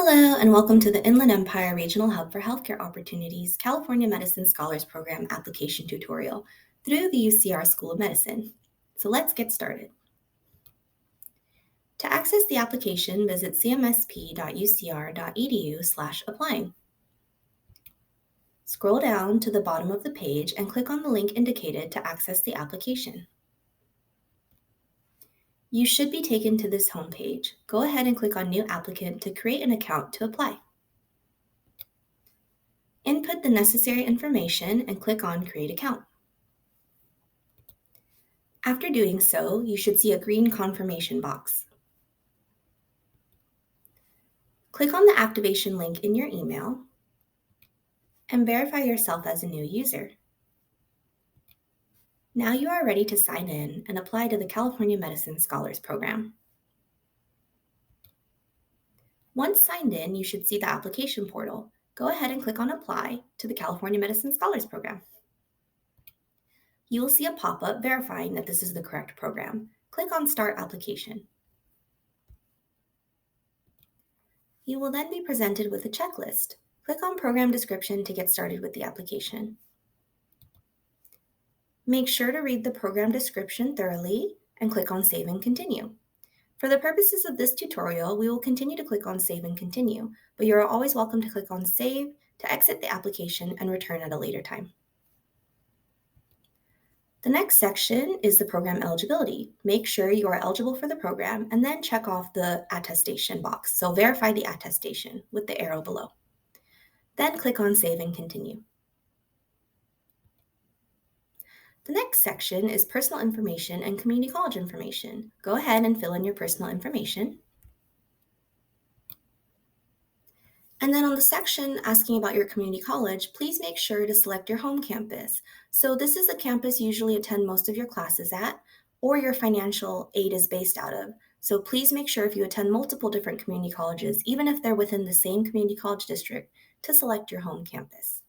Hello, and welcome to the Inland Empire Regional Hub for Healthcare Opportunities California Medicine Scholars Program application tutorial through the UCR School of Medicine. So let's get started. To access the application, visit cmsp.ucr.edu/applying. Scroll down to the bottom of the page and click on the link indicated to access the application. You should be taken to this homepage. Go ahead and click on New Applicant to create an account to apply. Input the necessary information and click on Create Account. After doing so, you should see a green confirmation box. Click on the activation link in your email and verify yourself as a new user. Now you are ready to sign in and apply to the California Medicine Scholars Program. Once signed in, you should see the application portal. Go ahead and click on Apply to the California Medicine Scholars Program. You will see a pop-up verifying that this is the correct program. Click on Start Application. You will then be presented with a checklist. Click on Program Description to get started with the application. Make sure to read the program description thoroughly and click on Save and Continue. For the purposes of this tutorial, we will continue to click on Save and Continue, but you are always welcome to click on Save to exit the application and return at a later time. The next section is the program eligibility. Make sure you are eligible for the program and then check off the attestation box. So verify the attestation with the arrow below. Then click on Save and Continue. The next section is personal information and community college information. Go ahead and fill in your personal information. And then on the section asking about your community college, please make sure to select your home campus. So this is a campus you usually attend most of your classes at, or your financial aid is based out of. So please make sure if you attend multiple different community colleges, even if they're within the same community college district, to select your home campus.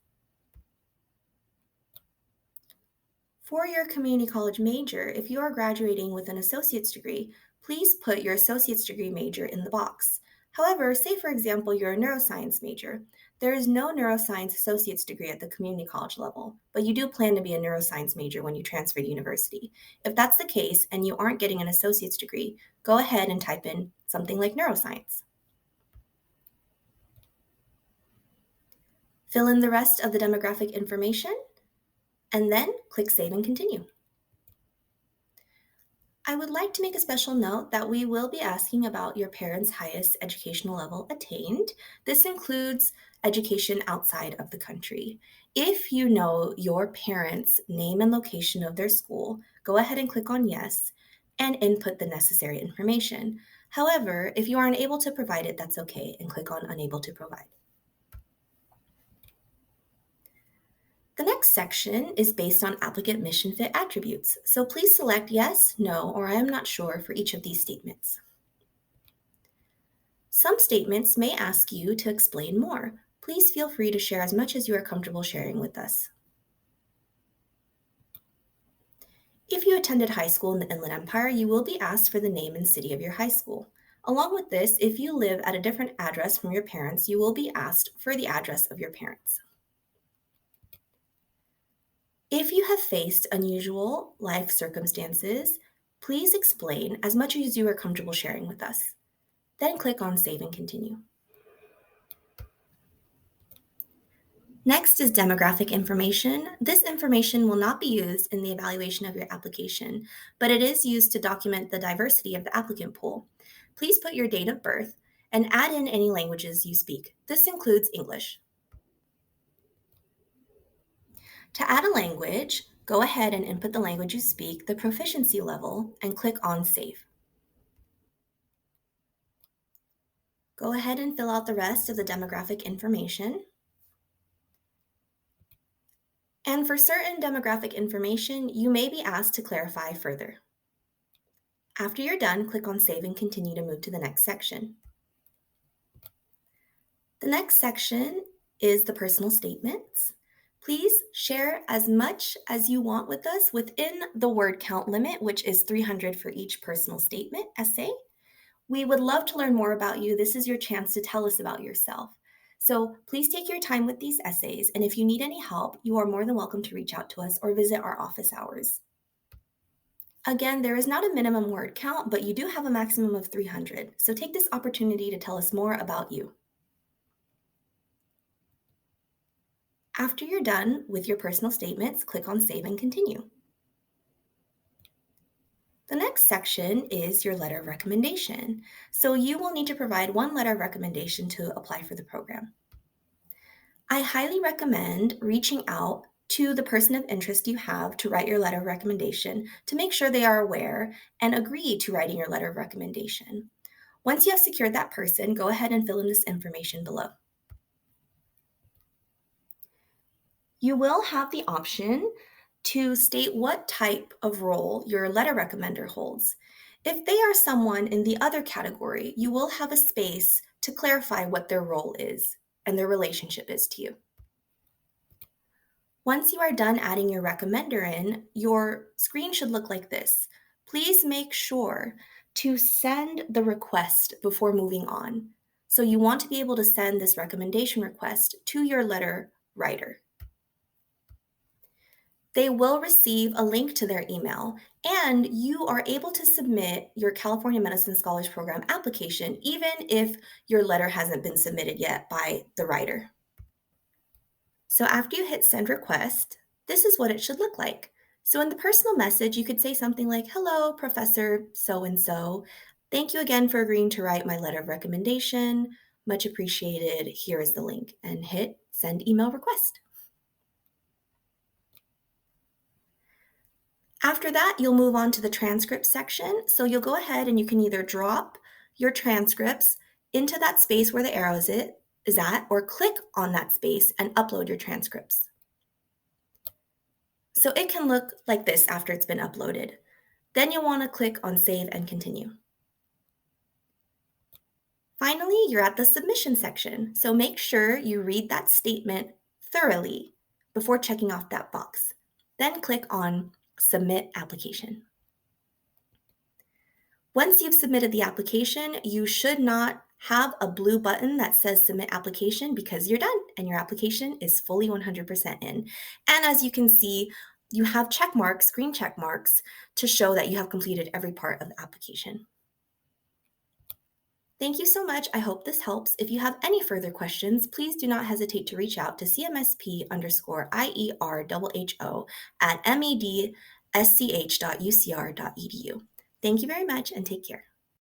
For your community college major, if you are graduating with an associate's degree, please put your associate's degree major in the box. However, say for example you're a neuroscience major. There is no neuroscience associate's degree at the community college level, but you do plan to be a neuroscience major when you transfer to university. If that's the case and you aren't getting an associate's degree, go ahead and type in something like neuroscience. Fill in the rest of the demographic information and then click Save and Continue. I would like to make a special note that we will be asking about your parents' highest educational level attained. This includes education outside of the country. If you know your parents' name and location of their school, go ahead and click on Yes and input the necessary information. However, if you are unable to provide it, that's okay, and click on Unable to Provide. The next section is based on applicant mission fit attributes, so please select yes, no, or I am not sure for each of these statements. Some statements may ask you to explain more. Please feel free to share as much as you are comfortable sharing with us. If you attended high school in the Inland Empire, you will be asked for the name and city of your high school. Along with this, if you live at a different address from your parents, you will be asked for the address of your parents. If you have faced unusual life circumstances, please explain as much as you are comfortable sharing with us. Then click on Save and Continue. Next is demographic information. This information will not be used in the evaluation of your application, but it is used to document the diversity of the applicant pool. Please put your date of birth and add in any languages you speak. This includes English. To add a language, go ahead and input the language you speak, the proficiency level, and click on Save. Go ahead and fill out the rest of the demographic information. And for certain demographic information, you may be asked to clarify further. After you're done, click on Save and Continue to move to the next section. The next section is the personal statements. Please share as much as you want with us within the word count limit, which is 300 for each personal statement essay, We would love to learn more about you. This is your chance to tell us about yourself. So please take your time with these essays, and if you need any help, you are more than welcome to reach out to us or visit our office hours. Again, there is not a minimum word count, but you do have a maximum of 300, so take this opportunity to tell us more about you. After you're done with your personal statements, click on Save and Continue. The next section is your letter of recommendation. So you will need to provide one letter of recommendation to apply for the program. I highly recommend reaching out to the person of interest you have to write your letter of recommendation to make sure they are aware and agree to writing your letter of recommendation. Once you have secured that person, go ahead and fill in this information below. You will have the option to state what type of role your letter recommender holds. If they are someone in the other category, you will have a space to clarify what their role is and their relationship is to you. Once you are done adding your recommender in, your screen should look like this. Please make sure to send the request before moving on. So you want to be able to send this recommendation request to your letter writer. They will receive a link to their email, and you are able to submit your California Medicine Scholars Program application even if your letter hasn't been submitted yet by the writer. So after you hit send request, this is what it should look like. So in the personal message, you could say something like, "Hello, Professor so-and-so. Thank you again for agreeing to write my letter of recommendation. Much appreciated. Here is the link," and hit send email request. After that, you'll move on to the transcript section. So you'll go ahead and you can either drop your transcripts into that space where the arrow is at, or click on that space and upload your transcripts. So it can look like this after it's been uploaded. Then you'll want to click on Save and Continue. Finally, you're at the submission section. So make sure you read that statement thoroughly before checking off that box. Then click on Submit Application. Once you've submitted the application, you should not have a blue button that says Submit Application because you're done and your application is fully 100% in. And as you can see, you have check marks, green check marks, to show that you have completed every part of the application. Thank you so much. I hope this helps. If you have any further questions, please do not hesitate to reach out to CMSP_IERHO at medsch.ucr.edu. Thank you very much and take care.